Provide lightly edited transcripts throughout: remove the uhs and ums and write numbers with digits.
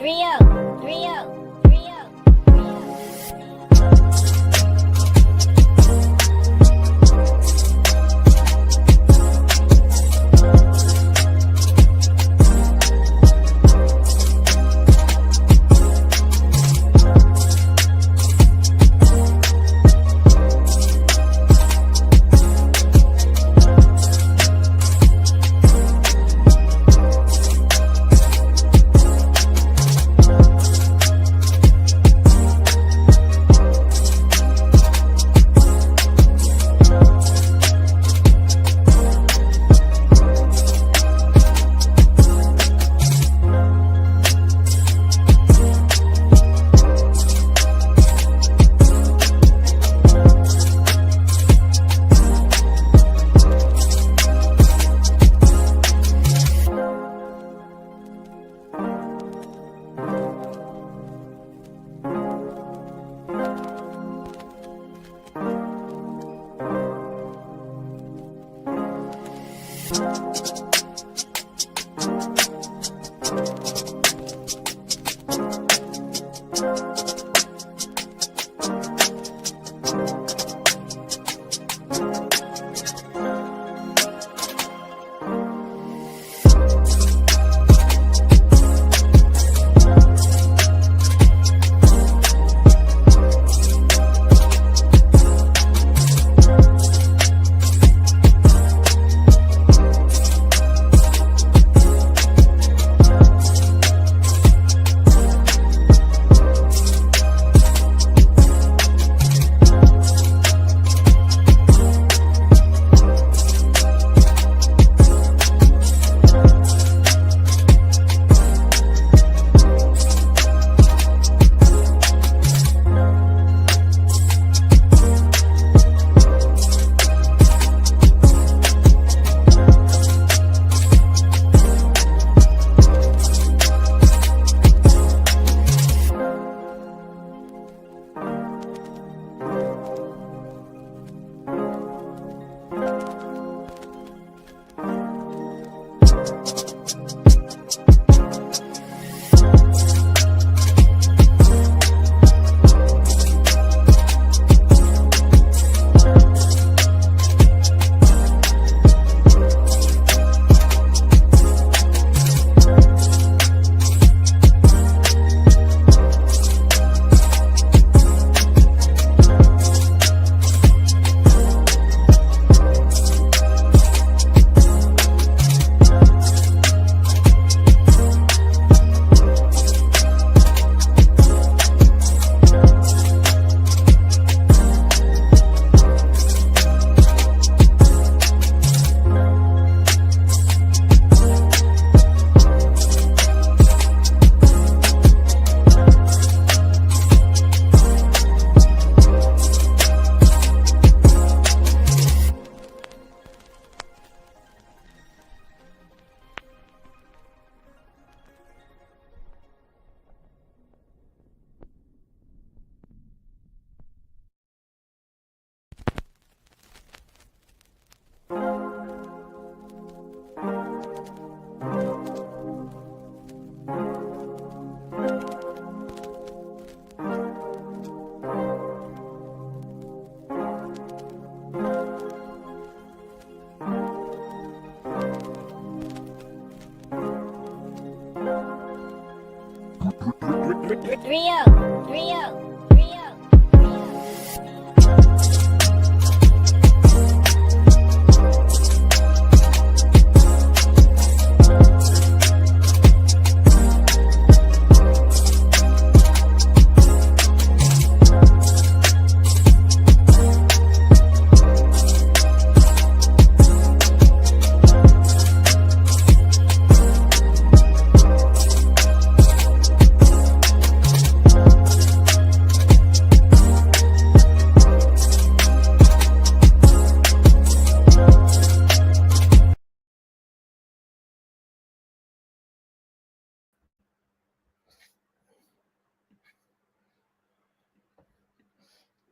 Rio. Rio.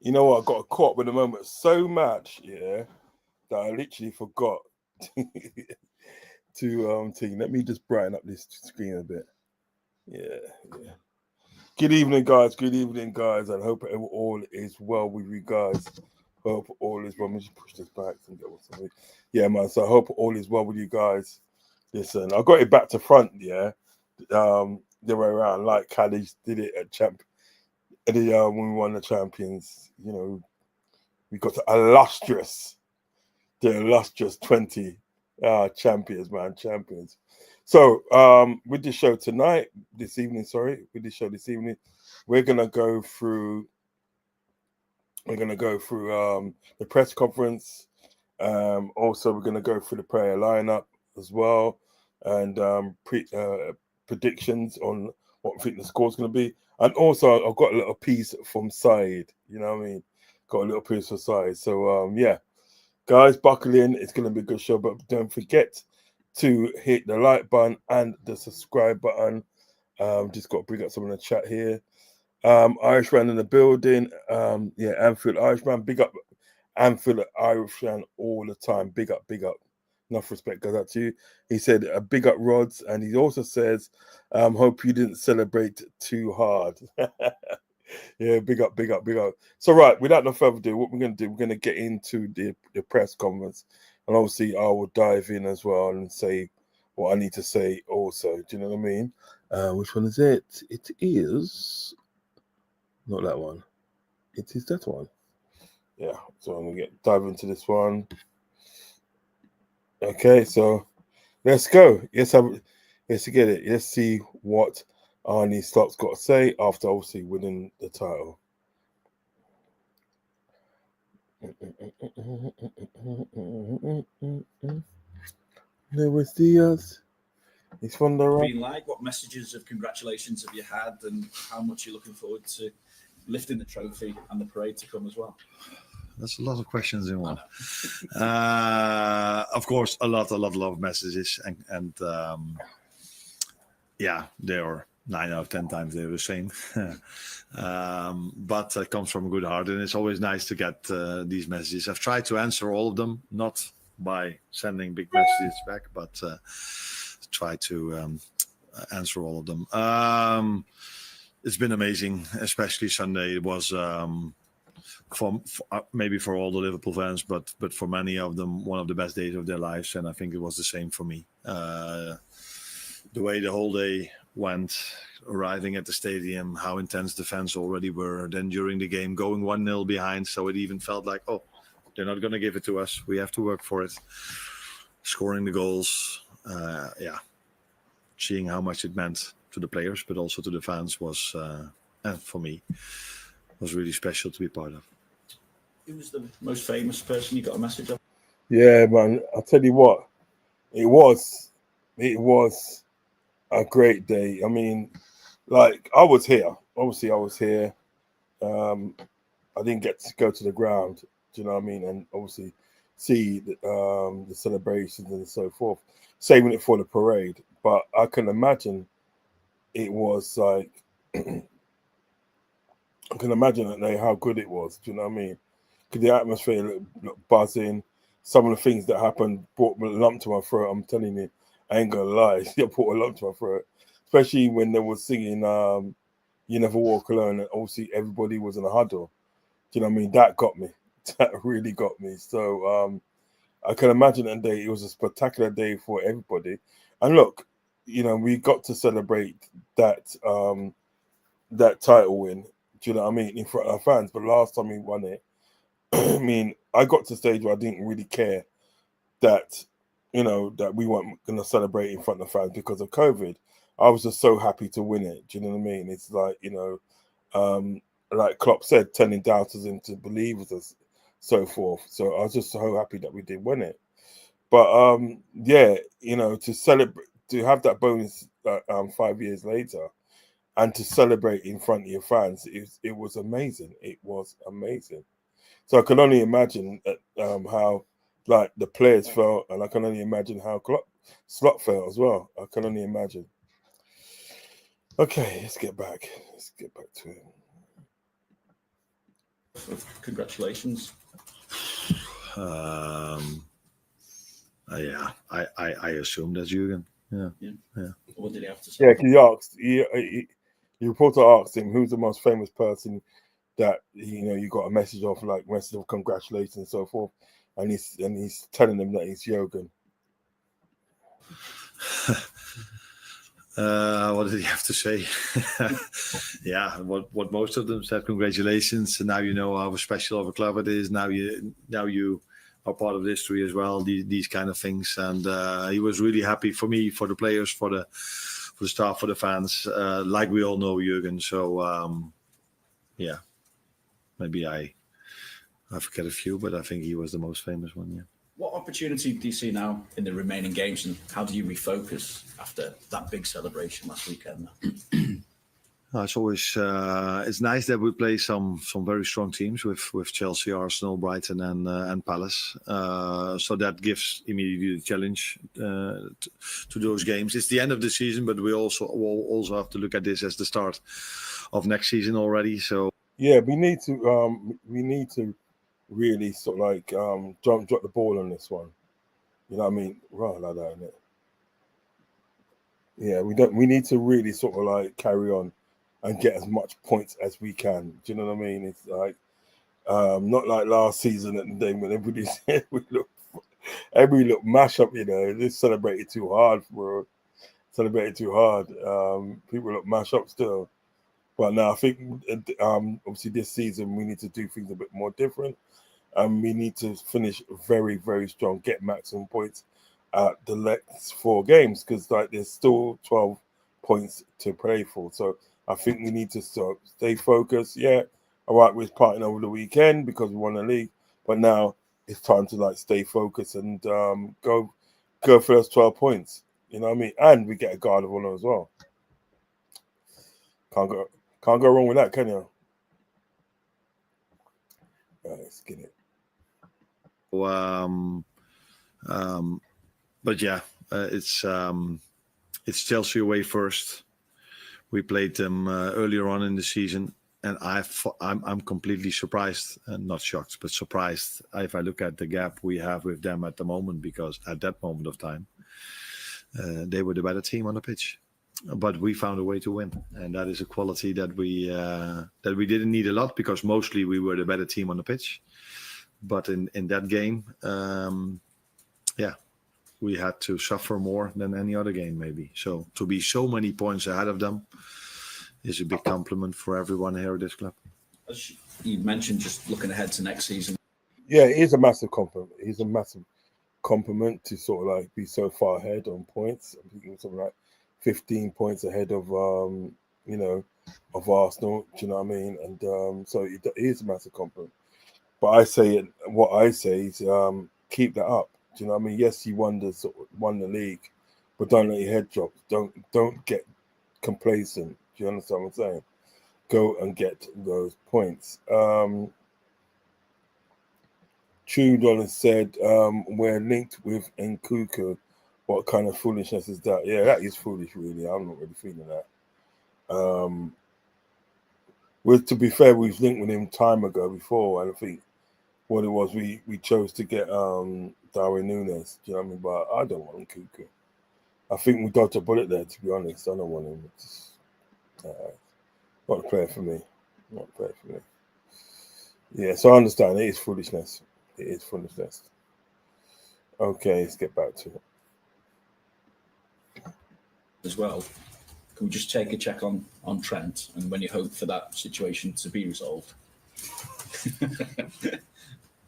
You know what? I got caught up with the moment so much, yeah, that I literally forgot to think. Let me just brighten up this screen a bit. Yeah. Good evening, guys. Good evening, guys. I hope all is well with you guys. Hope all is well. Let me just push this back and get what's something. Yeah, man. So I hope all is well with you guys. Listen, I got it back to front, yeah. The way around, like Caddy did it at when we won the champions. You know, we got the illustrious 20 champions, man, champions. So with the show tonight, this evening, we're gonna go through the press conference. Also, we're gonna go through the prayer lineup as well, and predictions on what I think the score's gonna be. And also, I've got a little piece from Side. You know what I mean? Got a little piece from Side. So yeah, guys, buckle in. It's gonna be a good show, but don't forget to hit the like button and the subscribe button. Just got to bring up some in the chat here. Irishman in the building. Yeah, Anfield Irishman. Big up Anfield Irishman all the time. Big up, big up. Enough respect goes out to you. He said, big up Rods. And he also says, hope you didn't celebrate too hard. Yeah, big up, big up, big up. So, right, without no further ado, what we're going to do, we're going to get into the press conference. And obviously, I will dive in as well and say what I need to say also. Do you know what I mean? Which one is it? It is not that one. It is that one. Yeah, so I'm going to dive into this one. Okay, so let's go. Let's get it. Let's see what Arnie Slot's got to say after obviously winning the title. Luis Diaz. He's from the been like? What messages of congratulations have you had, and how much you're looking forward to lifting the trophy and the parade to come as well? That's a lot of questions in one. Of course, a lot of messages, and yeah, they are 9 out of 10 times they're the same. But it comes from a good heart, and it's always nice to get these messages. I've tried to answer all of them, not by sending big messages back, but try to answer all of them. It's been amazing, especially Sunday. It was for maybe for all the Liverpool fans, but for many of them, one of the best days of their lives, and I think it was the same for me. The way the whole day went, arriving at the stadium, how intense the fans already were. Then during the game, going 1-0 behind, so it even felt like, oh, they're not going to give it to us. We have to work for it. Scoring the goals, yeah. Seeing how much it meant to the players, but also to the fans was, and for me, was really special to be part of. Who was the most famous person you got a message of? Yeah, man. I'll tell you what, it was a great day. I mean, like, I was here. Obviously, I was here. I didn't get to go to the ground. Do you know what I mean? And obviously, see the celebrations and so forth. Saving it for the parade, but I can imagine it was like I can imagine how good it was. Do you know what I mean? Because the atmosphere looked buzzing. Some of the things that happened brought a lump to my throat. I'm telling you, I ain't gonna lie. It brought a lump to my throat, especially when they were singing "You Never Walk Alone," and obviously everybody was in a huddle. Do you know what I mean? That got me. That really got me. So I can imagine that day. It was a spectacular day for everybody. And look, you know, we got to celebrate that that title win. Do you know what I mean? In front of our fans. But last time we won it, I mean, I got to a stage where I didn't really care that, you know, that we weren't going to celebrate in front of fans because of COVID. I was just so happy to win it. Do you know what I mean? It's like, you know, like Klopp said, turning doubters into believers and so forth. So I was just so happy that we did win it. But yeah, you know, to celebrate, to have that bonus 5 years later, and to celebrate in front of your fans, it was amazing. It was amazing. So I can only imagine how like the players felt, and I can only imagine how Slot felt as well. I can only imagine. Okay, let's get back to it. Congratulations. Yeah, I assume that's Jürgen. Yeah. What did he have to say? Yeah, because he asked, the reporter asked him who's the most famous person that you got a message of, like message of congratulations and so forth, and he's telling them that it's Jürgen. What did he have to say? Yeah, what most of them said, congratulations. And now you know how special of a club it is. Now you are part of the history as well. These kind of things, and he was really happy for me, for the players, for the staff, for the fans. Like we all know Jürgen. So yeah, maybe I forget a few, but I think he was the most famous one. Yeah. What opportunity do you see now in the remaining games, and how do you refocus after that big celebration last weekend? It's always it's nice that we play some very strong teams with Chelsea, Arsenal, Brighton, and Palace. So that gives immediately the challenge to those games. It's the end of the season, but we also have to look at this as the start of next season already. So yeah, we need to really sort of like drop the ball on this one. You know what I mean? Right like that, innit? Yeah, we need to really sort of like carry on and get as much points as we can. Do you know what I mean? It's like not like last season at the day when everybody said every look mash up, they celebrated too hard. People look mash up still. But now I think obviously this season we need to do things a bit more different. And we need to finish very, very strong, get maximum points at the next 4 games, because like there's still 12 points to play for. So I think we need to stay focused. Yeah, all right, we're partying over the weekend because we won the league, but now it's time to like stay focused and go for those 12 points. You know what I mean? And we get a guard of honor as well. Can't go wrong with that, can you? All right, let's get it. But yeah, it's Chelsea away first. We played them earlier on in the season, and I'm completely surprised, and not shocked, but surprised if I look at the gap we have with them at the moment, because at that moment of time, they were the better team on the pitch. But we found a way to win, and that is a quality that we didn't need a lot, because mostly we were the better team on the pitch. But in that game, we had to suffer more than any other game, maybe. So to be so many points ahead of them is a big compliment for everyone here at this club. As you mentioned, just looking ahead to next season. Yeah, it is a massive compliment. It's a massive compliment to sort of like be so far ahead on points. I'm thinking something like 15 points ahead of of Arsenal. Do you know what I mean? And so it is a massive compliment. But what I say is keep that up. Do you know what I mean? Yes, you won the league, but don't let your head drop. Don't get complacent. Do you understand what I'm saying? Go and get those points. True Dollar said, we're linked with Nkuku. What kind of foolishness is that? Yeah, that is foolish, really. I'm not really feeling that. To be fair, we've linked with him time ago before, and I think what it was, we chose to get Darwin Núñez. Do you know what I mean? But I don't want Nkuku. I think we dodged a bullet there, to be honest. I don't want him. Not a player for me. Not a player for me. Yeah, so I understand. It is foolishness. It is foolishness. Okay, let's get back to it. As well, can we just take a check on Trent and when you hope for that situation to be resolved?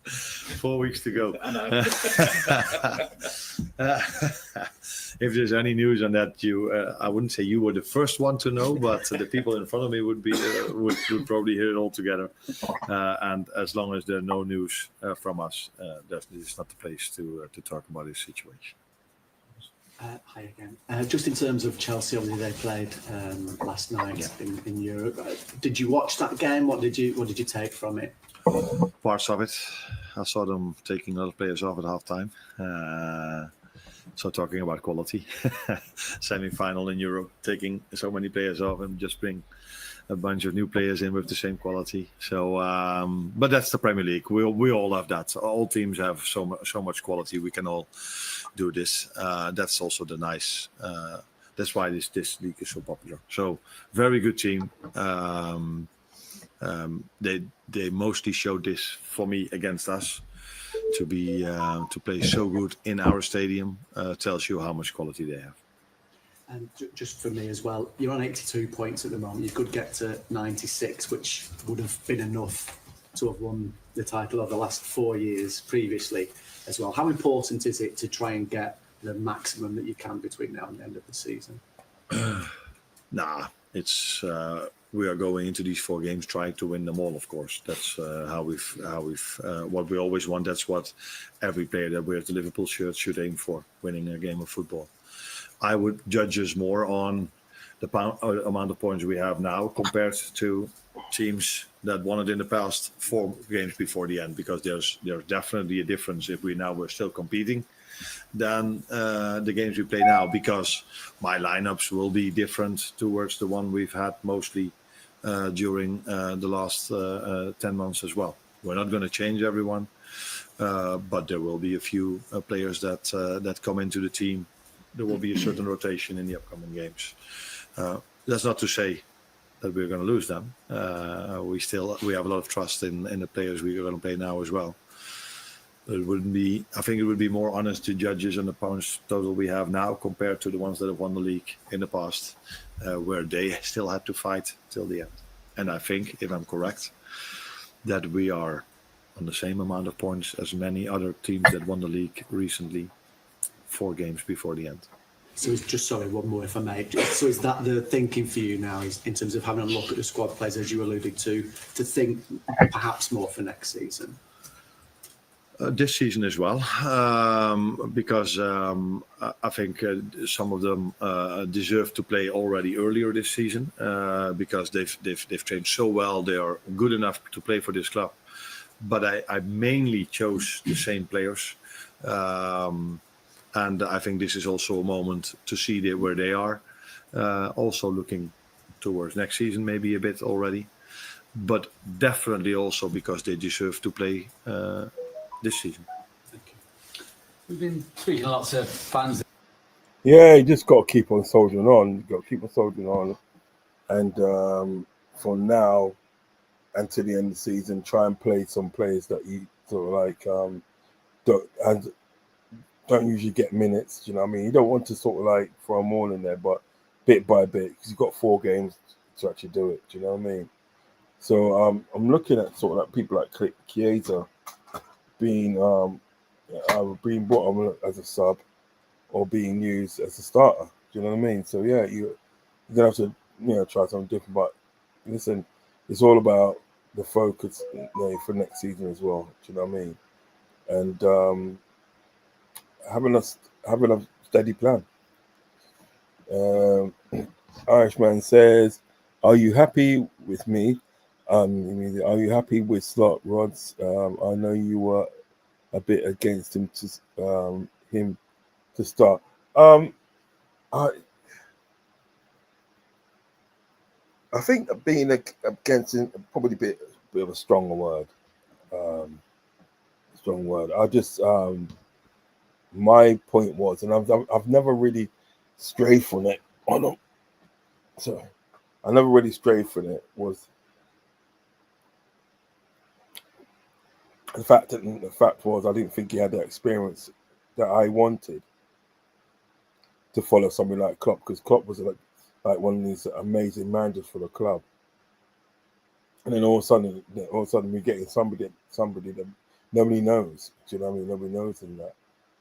4 weeks to go. I know. If there's any news on that, I wouldn't say you were the first one to know, but the people in front of me would probably hear it all together. And as long as there's no news from us, this is not the place to talk about this situation. Hi again. Just in terms of Chelsea, obviously they played last night in Europe. Did you watch that game? What did you take from it? Parts of it. I saw them taking other players off at halftime. So talking about quality, semi-final in Europe, taking so many players off and just bring a bunch of new players in with the same quality. So, but that's the Premier League. We all have that. All teams have so much quality. We can all do this. That's also the nice. That's why this league is so popular. So very good team. They mostly showed this for me against us. To play so good in our stadium tells you how much quality they have. And just for me as well, you're on 82 points at the moment. You could get to 96, which would have been enough to have won the title of the last 4 years previously as well. How important is it to try and get the maximum that you can between now and the end of the season? It's we are going into these 4 games trying to win them all. Of course, that's how we've what we always want. That's what every player that wears the Liverpool shirt should aim for: winning a game of football. I would judge us more on the amount of points we have now compared to teams that won it in the past 4 games before the end, because there's definitely a difference if we're still competing than the games we play now, because my lineups will be different towards the one we've had mostly during the last 10 months as well. We're not going to change everyone, but there will be a few players that come into the team. There will be a certain rotation in the upcoming games. That's not to say that we're going to lose them. We have a lot of trust in the players we are going to play now as well. But I think it would be more honest to judges and the points total we have now compared to the ones that have won the league in the past, where they still had to fight till the end. And I think, if I'm correct, that we are on the same amount of points as many other teams that won the league recently, 4 games before the end. So it's just, sorry, one more if I may. So is that the thinking for you now, is in terms of having a look at the squad players, as you alluded to think perhaps more for next season? This season as well, because I think some of them deserve to play already earlier this season, because they've trained so well. They are good enough to play for this club. But I mainly chose the same players, and I think this is also a moment to see where they are. Also looking towards next season, maybe a bit already, but definitely also because they deserve to play this season. Thank you. We've been speaking to lots of fans. Yeah, you just got to keep on soldiering on. You got to keep on soldiering on, and from now until the end of the season, try and play some players that you sort of like don't usually get minutes. Do you know what I mean? You don't want to sort of like throw them all in there, but bit by bit, because you've got 4 games to actually do it. Do you know what I mean? So I'm looking at sort of like people like Chiesa being either being brought on as a sub or being used as a starter. Do you know what I mean? So yeah, you're gonna have to try something different. But listen, it's all about the focus for next season as well. Do you know what I mean? And having a steady plan. Irishman says, "Are you happy with me? Are you happy with Slot Rods? I know you were a bit against him to start. I think being against him probably a bit of a stronger word. I just my point was, and I've never really strayed from it. Oh no, sorry, I never really strayed from it. Was the fact was I didn't think he had the experience that I wanted to follow somebody like Klopp, because Klopp was like one of these amazing managers for the club. And then all of a sudden we're getting somebody that nobody knows. Do you know what I mean? Nobody knows him that.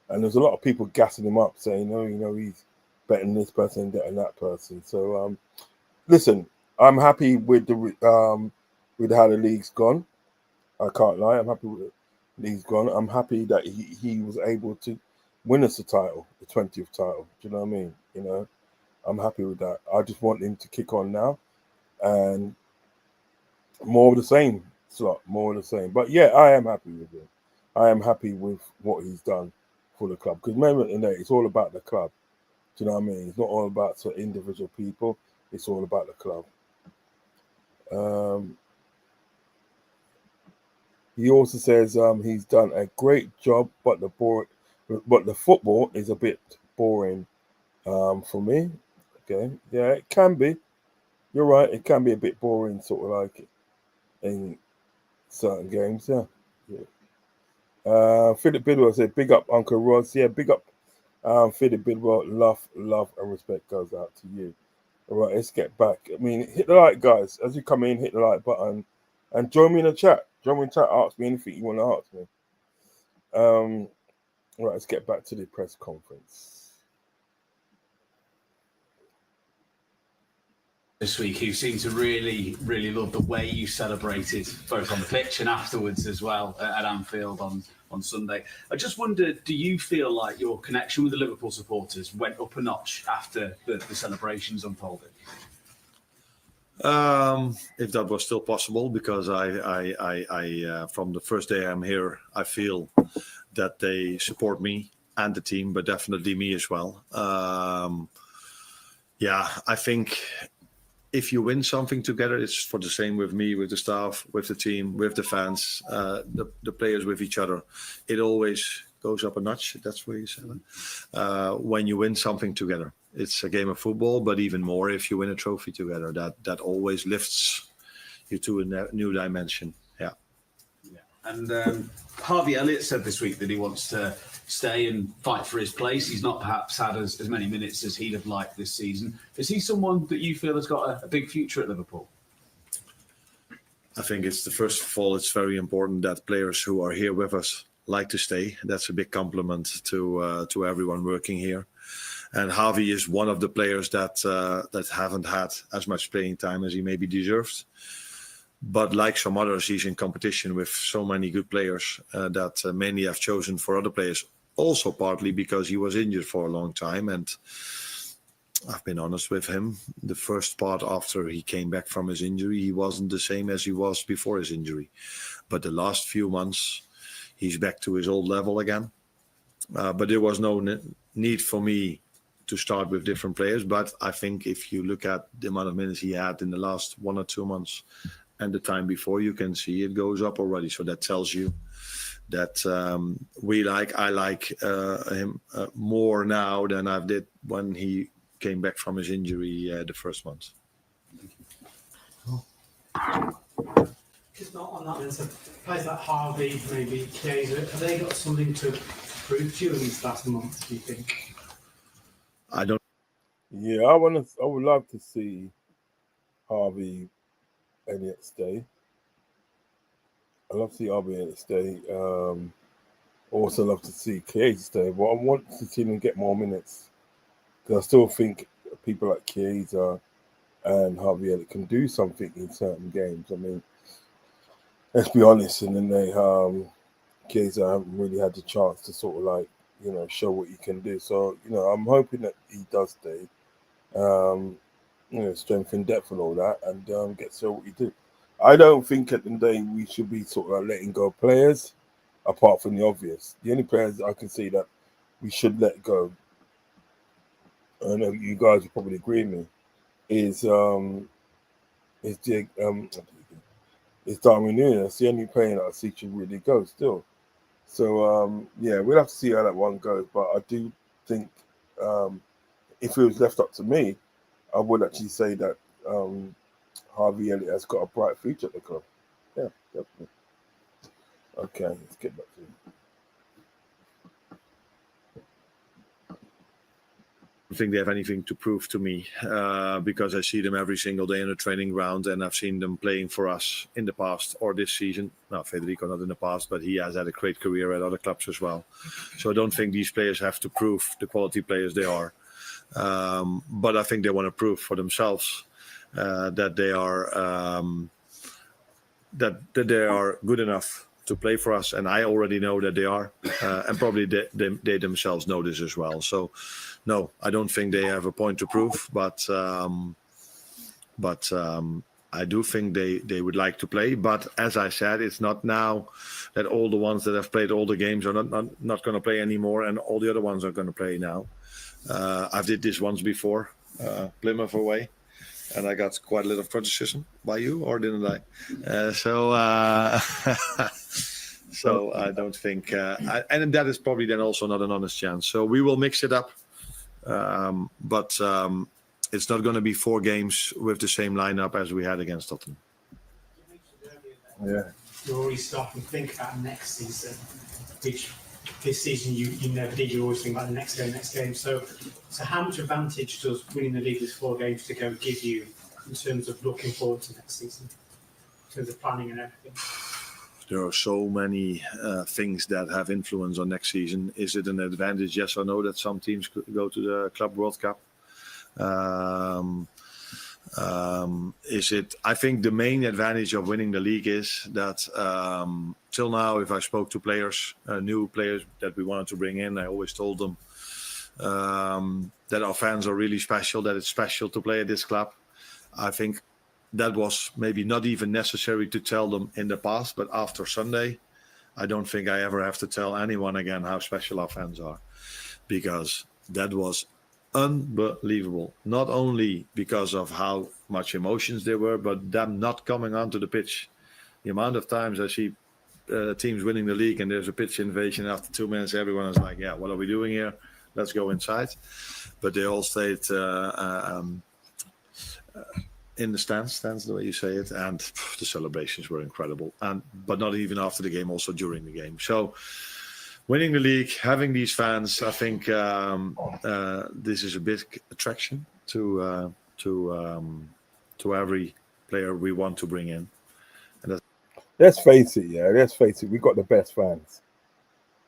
And there's a lot of people gassing him up, saying, "Oh, he's better than this person and that person." So listen, I'm happy with how the league's gone. I can't lie. I'm happy with it. He's gone. I'm happy that he was able to win us the title, the 20th title. Do you know what I mean? I'm happy with that. I just want him to kick on now, and more of the same, Slot. More of the same. But yeah, I am happy with him. I am happy with what he's done for the club. Because remember, it's all about the club. Do you know what I mean? It's not all about sort of individual people. It's all about the club. He also says he's done a great job, but the football is a bit boring for me. Okay, yeah, it can be. You're right. It can be a bit boring, sort of like in certain games. Yeah. Philip Bidwell said, "Big up, Uncle Ross." Yeah, big up, Philip Bidwell. Love, and respect goes out to you. All right, let's get back. I mean, hit the like, guys. As you come in, hit the like button and join me in the chat. Join me in the chat. Ask me anything you want to ask me. All right, let's get back to the press conference. This week, who seemed to really, really love the way you celebrated, both on the pitch and afterwards as well at Anfield on Sunday. I just wondered, do you feel like your connection with the Liverpool supporters went up a notch after the celebrations unfolded? If that was still possible, because I from the first day I'm here, I feel that they support me and the team, but definitely me as well. Yeah, I think if you win something together, it's for the same with me, with the staff, with the team, with the fans, the players, with each other. It always goes up a notch. That's what you said. When you win something together, it's a game of football, but even more if you win a trophy together. That always lifts you to a new dimension. Yeah. And Harvey Elliott said this week that he wants to stay and fight for his place. He's not perhaps had as many minutes as he'd have liked this season. Is he someone that you feel has got a big future at Liverpool? I think first of all, it's very important that players who are here with us like to stay. That's a big compliment to everyone working here. And Harvey is one of the players that haven't had as much playing time as he maybe deserved. But like some others, he's in competition with so many good players that many have chosen for other players. Also partly because he was injured for a long time. And I've been honest with him. The first part after he came back from his injury, he wasn't the same as he was before his injury. But the last few months, he's back to his old level again. But there was no need for me to start with different players. But I think if you look at the amount of minutes he had in the last 1 or 2 months and the time before, you can see it goes up already. So that tells you that I like him more now than I did when he came back from his injury the first month. Just not on that then, so players like Harvey, maybe Chiesa, have they got something to prove to you in these last months, do you think? I don't. Yeah, I would love to see Harvey Elliott stay. I love to see Harvey Elliott stay. Also love to see Chiesa stay, but I want to see him get more minutes because I still think people like Chiesa and Harvey Elliott can do something in certain games. I mean, let's be honest, and then Chiesa haven't really had the chance to sort of like, show what he can do. So, I'm hoping that he does stay, strength and depth and all that, and get to show what he do. I don't think at the end of the day we should be sort of like letting go of players, apart from the obvious. The only players I can see that we should let go, I know you guys will probably agree with me, is Darwin Núñez. That's the only player that I see should really go still. So, we'll have to see how that one goes. But I do think if it was left up to me, I would actually say that Harvey Elliott has got a bright future at the club. Yeah, definitely. Okay, let's get back to it. I don't think they have anything to prove to me because I see them every single day in the training ground, and I've seen them playing for us in the past or this season. No, Federico not in the past, but he has had a great career at other clubs as well. So I don't think these players have to prove the quality players they are. But I think they want to prove for themselves that they are that they are good enough to play for us, and I already know that they are, and probably they themselves know this as well. So, no, I don't think they have a point to prove, but I do think they would like to play, but as I said, it's not now that all the ones that have played all the games are not going to play anymore, and all the other ones are going to play now. I've did this once before, Plymouth away, and I got quite a little criticism by you, or didn't I? So I don't think, and that is probably then also not an honest chance. So we will mix it up, but it's not going to be 4 games with the same lineup as we had against Tottenham. Yeah. You're already starting to think about next season, which this season you never did. You always think about the next game. So how much advantage does winning the league with 4 games to go give you in terms of looking forward to next season, in terms of planning and everything? There are so many things that have influence on next season. Is it an advantage, yes or no, that some teams could go to the Club World Cup? Is it? I think the main advantage of winning the league is that till now, if I spoke to players, new players that we wanted to bring in, I always told them that our fans are really special, that it's special to play at this club. I think that was maybe not even necessary to tell them in the past, but after Sunday, I don't think I ever have to tell anyone again how special our fans are, because that was unbelievable. Not only because of how much emotions there were, but them not coming onto the pitch. The amount of times I see teams winning the league and there's a pitch invasion after 2 minutes, everyone is like, yeah, what are we doing here? Let's go inside. But they all stayed in the stands, the way you say it, and the celebrations were incredible. But not even after the game, also during the game. So winning the league, having these fans, I think this is a big attraction to every player we want to bring in. And Let's face it, yeah. Let's face it. We got the best fans.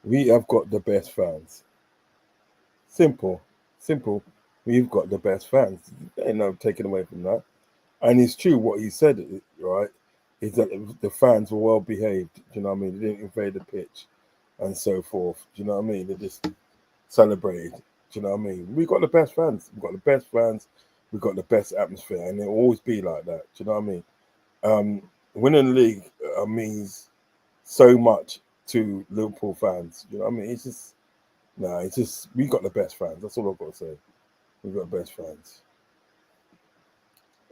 We have got the best fans. Simple. We've got the best fans. Ain't no taking away from that. And it's true what he said, right? Is that the fans were well behaved. Do you know what I mean? They didn't invade the pitch and so forth. Do you know what I mean? They just celebrated. Do you know what I mean? We got the best fans. We've got the best fans. We've got the best atmosphere, and it'll always be like that. Do you know what I mean? Winning the league means so much to Liverpool fans. Do you know what I mean? It's just we got the best fans. That's all I've got to say. We've got the best fans.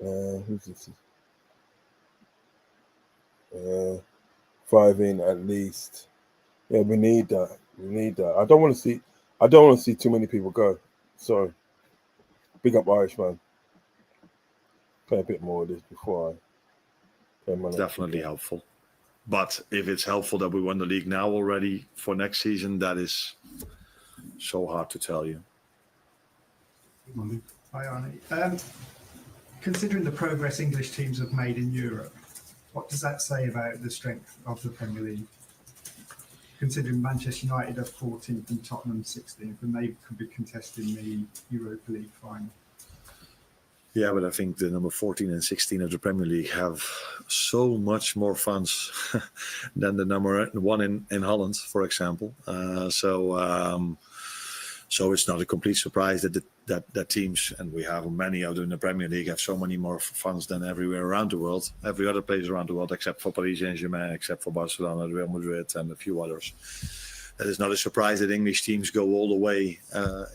Who's this? 5 in at least. Yeah, we need that. I don't want to see too many people go. Sorry. Big up Irishman. Play a bit more of this before I play my definitely helpful. But if it's helpful that we won the league now already for next season, that is so hard to tell you. Hi, Arnie. Considering the progress English teams have made in Europe, what does that say about the strength of the Premier League? Considering Manchester United are 14th and Tottenham 16th, and they could be contesting the Europa League final. Yeah, but I think the number 14 and 16 of the Premier League have so much more funds than the number 1 in Holland, for example. So it's not a complete surprise that teams, and we have many of them in the Premier League, have so many more funds than everywhere around the world. Every other place around the world, except for Paris Saint-Germain, except for Barcelona, Real Madrid, and a few others. That is not a surprise that English teams go all the way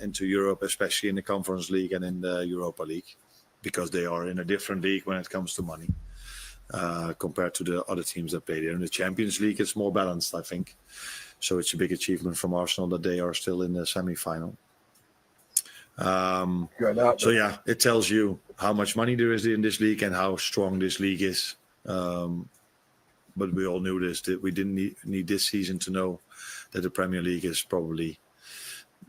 into Europe, especially in the Conference League and in the Europa League, because they are in a different league when it comes to money compared to the other teams that play there. In the Champions League, it's more balanced, I think. So it's a big achievement from Arsenal that they are still in the semi-final. So yeah, it tells you how much money there is in this league and how strong this league is. But we all knew this, that we didn't need this season to know that the Premier League is probably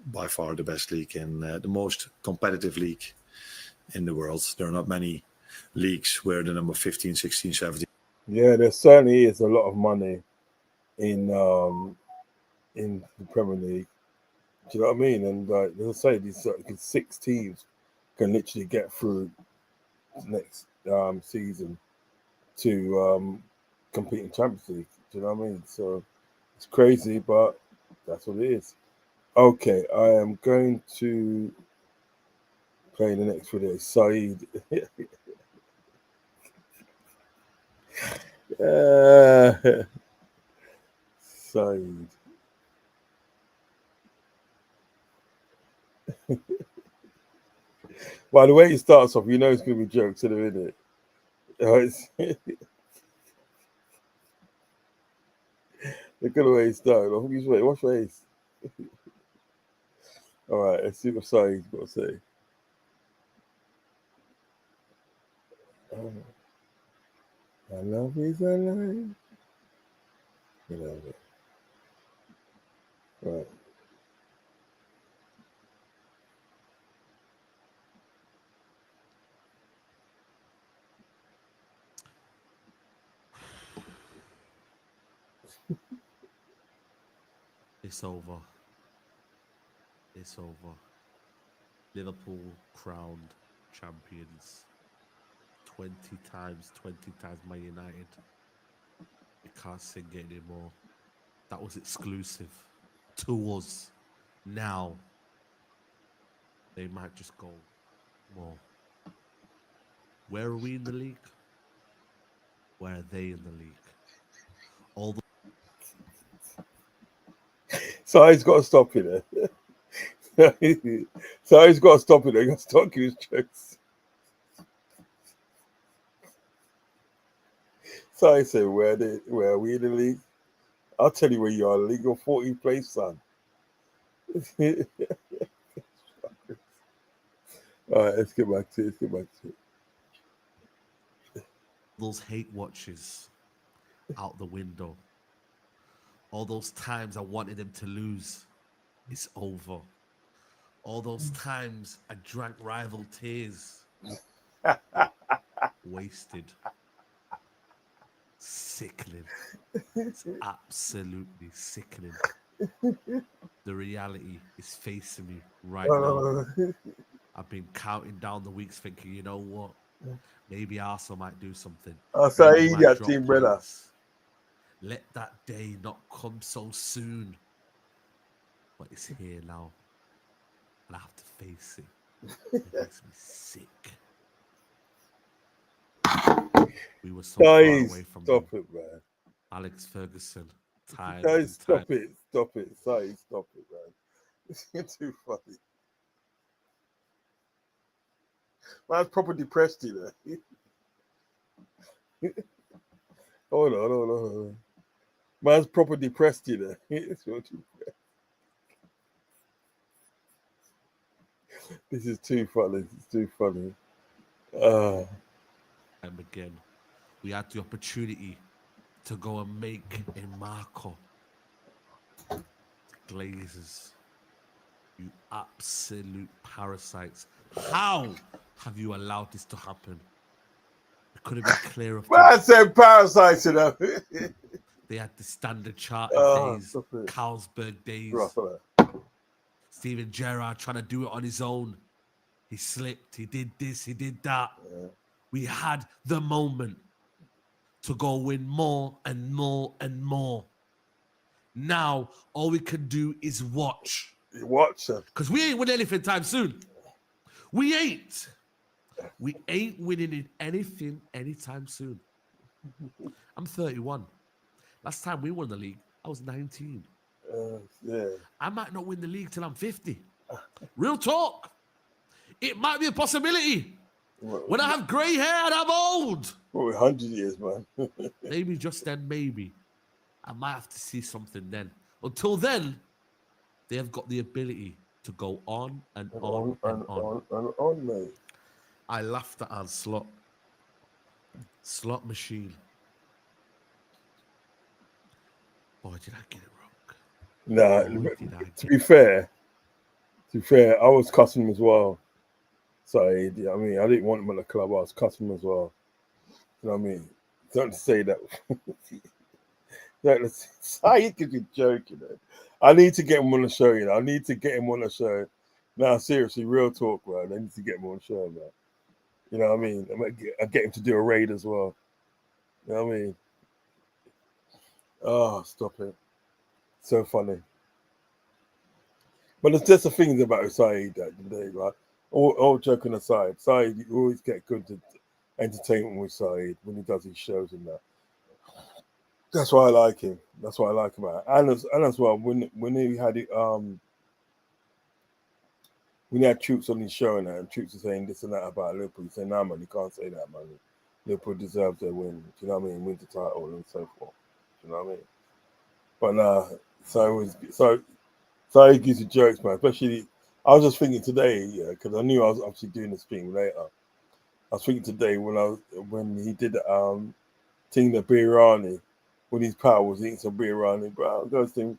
by far the best league and the most competitive league in the world. There are not many leagues where the number 15, 16, 17. Yeah, there certainly is a lot of money in the Premier League. Do you know what I mean? And as I say, these 6 teams can literally get through next season to compete in Champions League. Do you know what I mean? So it's crazy, but that's what it is. Okay, I am going to play the next video. Saeed. Saeed. By the way he starts off, you know it's going to be jokes in a minute. Look at the way he started. Look at his face. Watch face. All right, let's see what Saeed's got to say. I love is alive. You know it. Right. It's over. It's over. Liverpool crowned champions 20 times Man United. You can't sing it anymore. That was exclusive to us. Now, they might just go more. Where are we in the league? Where are they in the league? All the Saeed's got to stop it there. Saeed's got to stop it there. He's got to stop his jokes. Saeed said, where are we in the league? I'll tell you where you are in the league. You're 14th place, son. All right, let's get back to it. those hate watches out the window. All those times I wanted him to lose, it's over. All those times I drank rival tears, wasted. Sickening. It's absolutely sickening. The reality is facing me right now. I've been counting down the weeks thinking, you know what? Maybe Arsenal might do something. Saeed, that team brother. Let that day not come so soon. But it's here now. And I have to face it. It makes me sick. We were so far away from stop them. it, man. Alex Ferguson. Time. Guys, stop it. Saeed, stop it, man. It's too funny. Man's proper depressed, you know. Hold on. Man's proper depressed, you know. It's so depressed. This is too funny. It's too funny. And again, we had the opportunity to go and make a marker. Glazers, you absolute parasites. How have you allowed this to happen? It could have been clearer. Man said parasites, you know. They had the Standard Chartered days, Carlsberg days. Steven Gerrard trying to do it on his own. He slipped. He did this. He did that. Yeah. We had the moment to go win more and more and more. Now, all we can do is watch. Watch them. Because we ain't winning anything time soon. We ain't. We ain't winning anything anytime soon. I'm 31. Last time we won the league, I was 19. Yeah. I might not win the league till I'm 50. Real talk. It might be a possibility. When I have grey hair and I'm old. 100 years, man. Maybe just then, maybe. I might have to see something then. Until then, they have got the ability to go on and on and on, mate. I laughed at our slot machine. Boy, did I get it wrong. Nah, to be fair, I was cussing him as well. So, I mean, I didn't want him at the club. I was cussing him as well. You know what I mean? Don't say that. Saeed could be joking. I need to get him on the show, you know. I need to get him on the show. Now, seriously, real talk, man. I need to get him on the show, man. You know what I mean? I get him to do a raid as well. You know what I mean? Oh, stop it. So funny. But there's just the things about Saeed that day, right? All joking aside, Saeed, you always get good entertainment with Saeed when he does his shows and that. That's why I like him. That's what I like about it. And as well, when he had it, when he had Troops on his show and Troops are saying this and that about Liverpool, he said, "No, man, you can't say that, man. Liverpool deserves their win. Do you know what I mean? Win the title and so forth. Do you know what I mean?" But so he gives you jokes, man. Especially, I was just thinking today, yeah, because I knew I was obviously doing this thing later. I was thinking today when he did thing the biryani, when his pal was eating some biryani, bro. I goes to him,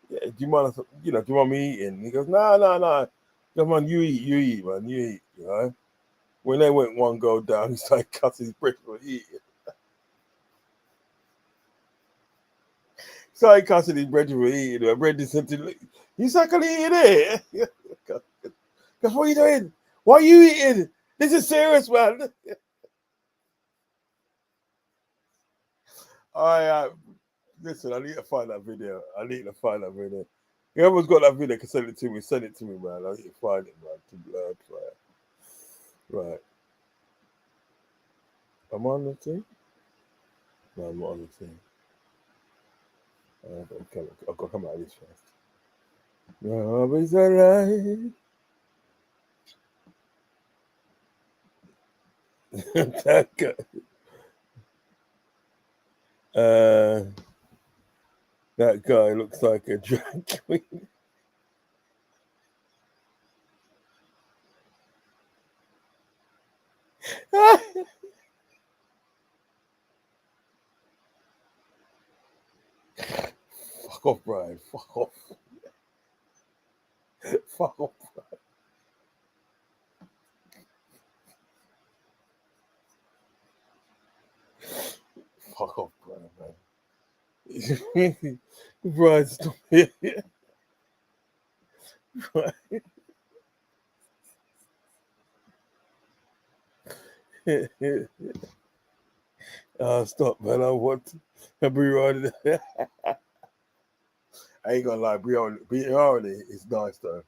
"Yeah, do you mind? Do you want me eating?" And he goes, "No. Come on, you eat, man, you eat." You know. When they went one goal down, he started cutting his bread for eating. Started cutting his bread for eating. I read this and you suckling eating it. Because what are you doing? Why are you eating? This is serious, man. Listen, I need to find that video. Whoever's got that video can send it to me. Send it to me, man. I need to find it, man. Right. Am I on the thing? No, I'm not on the thing. I've got to come out of this first. Love is alive. That guy. That guy looks like a drag queen. Fuck off, Brian. Fuck off. Fuck off, Brian. Fuck off, Brian, man. Brian, stop it. Stop, man. I want to be right. I ain't gonna lie, biryani is nice though.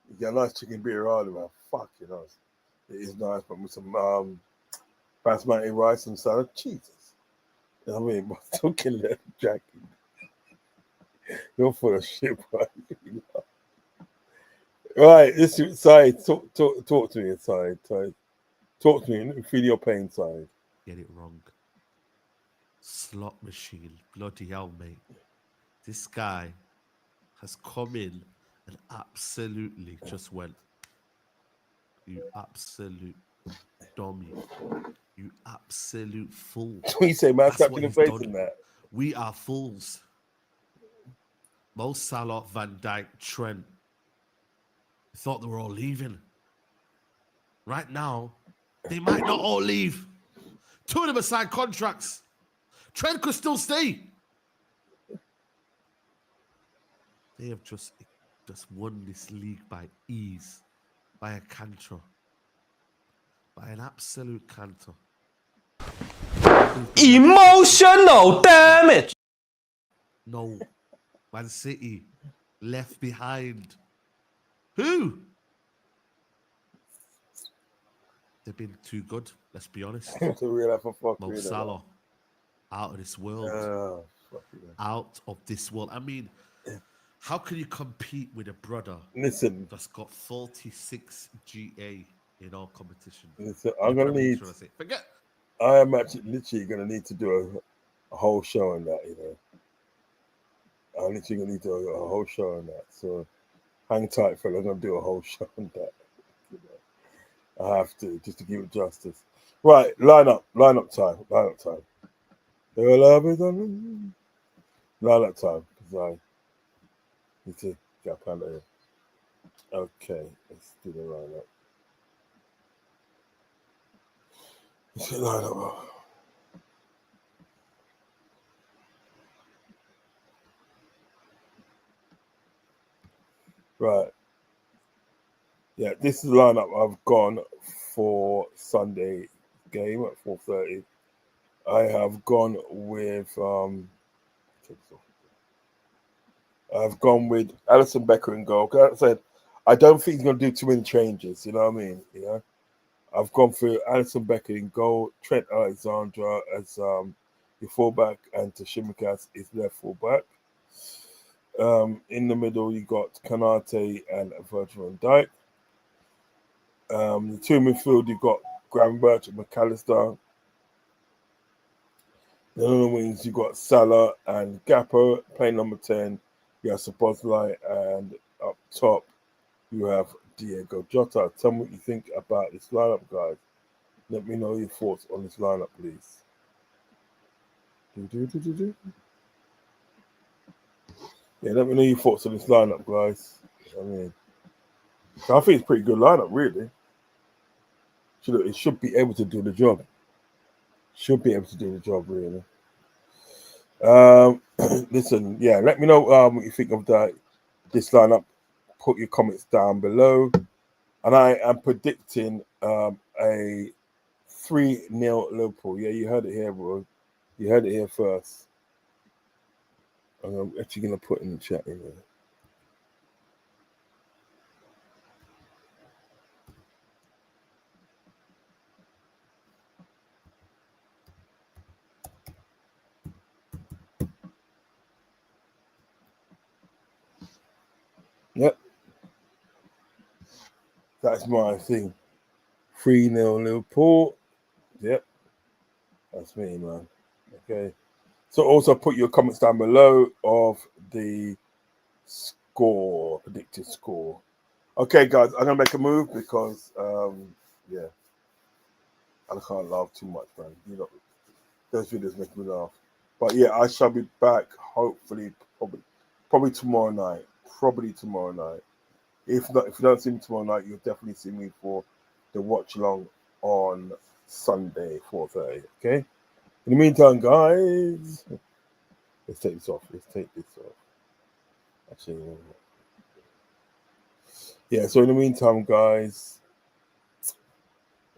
You get a nice chicken biryani, man. Fuck you know. It is nice, but with some basmati rice and salad. Jesus. You know what I mean? But still killing that Jackie. You're full of shit, bro. Right, this is Side. Talk to me, Side. Talk to me. Feel your pain, Side. Get it wrong. Slot machine. Bloody hell, mate. This guy has come in and absolutely just went, "You absolute dummy. You absolute fool." You say, man, That's slap what in the he's face done. in that. We are fools. Mo Salah, Van Dijk, Trent. Thought they were all leaving. Right now, they might not all leave. Two of them have signed contracts. Trent could still stay. They have just won this league by ease, by a canter, by an absolute canter. Emotional damage. No, Man City left behind. Who? They've been too good. Let's be honest. Mo Salah, out of this world. Out of this world. I mean, how can you compete with a brother that's got 46 GA in all competition? Listen, I'm gonna need. Forget. I am actually literally gonna need to do a whole show on that. You know, I'm literally gonna need to do a whole show on that. So hang tight, fella. I'm gonna do a whole show on that. You know, I have to just to give it justice. Right, line up time. Your love is on. Line up time, because I need to get up out of here. Okay, let's do the line up. Let's line up. Right. Yeah, this is the lineup I've gone for Sunday game at 4:30. I have gone with I've gone with Alisson Becker in goal. Like I said, I don't think he's going to do too many changes. You know what I mean? You know, I've gone for Alisson Becker in goal, Trent Alexander as your fullback, and Tsimikas is left fullback. In the middle, you got Kanate and Virgil van Dijk. The two midfield, you got Gravenberch and McAllister. Then on the wings, you got Salah and Gappo. Playing number 10, you have Szoboszlai, and up top, you have Diego Jota. Tell me what you think about this lineup, guys. Let me know your thoughts on this lineup, please. Yeah, let me know your thoughts on this lineup, guys. I mean, I think it's a pretty good lineup, really. It should be able to do the job. Should be able to do the job, really. Listen, yeah, let me know what you think of this lineup. Put your comments down below. And I am predicting a 3-0 Liverpool. Yeah, you heard it here, bro. You heard it here first. I'm actually going to put in the chat in there. Yep. That's my thing. 3-0 Liverpool. Yep. That's me, man. Okay. So also put your comments down below of the score, predicted score. Okay, guys, I'm going to make a move because, yeah, I can't laugh too much, man. You know, those videos make me laugh. But yeah, I shall be back hopefully, probably tomorrow night. Probably tomorrow night. If not, if you don't see me tomorrow night, you'll definitely see me for the watch along on Sunday, 4:30. Okay. In the meantime, guys, let's take this off. Actually, yeah. So in the meantime, guys,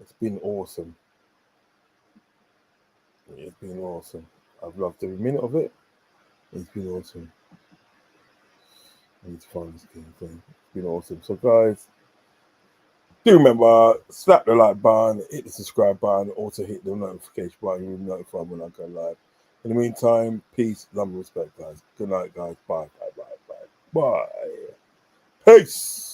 it's been awesome. It's been awesome. I've loved every minute of it. It's been awesome. I need to find this game thing. It's been awesome. So, guys, do remember, slap the like button, hit the subscribe button, also hit the notification button. You'll be notified when I go live. In the meantime, peace, love, and respect, guys. Good night, guys. Bye. Peace.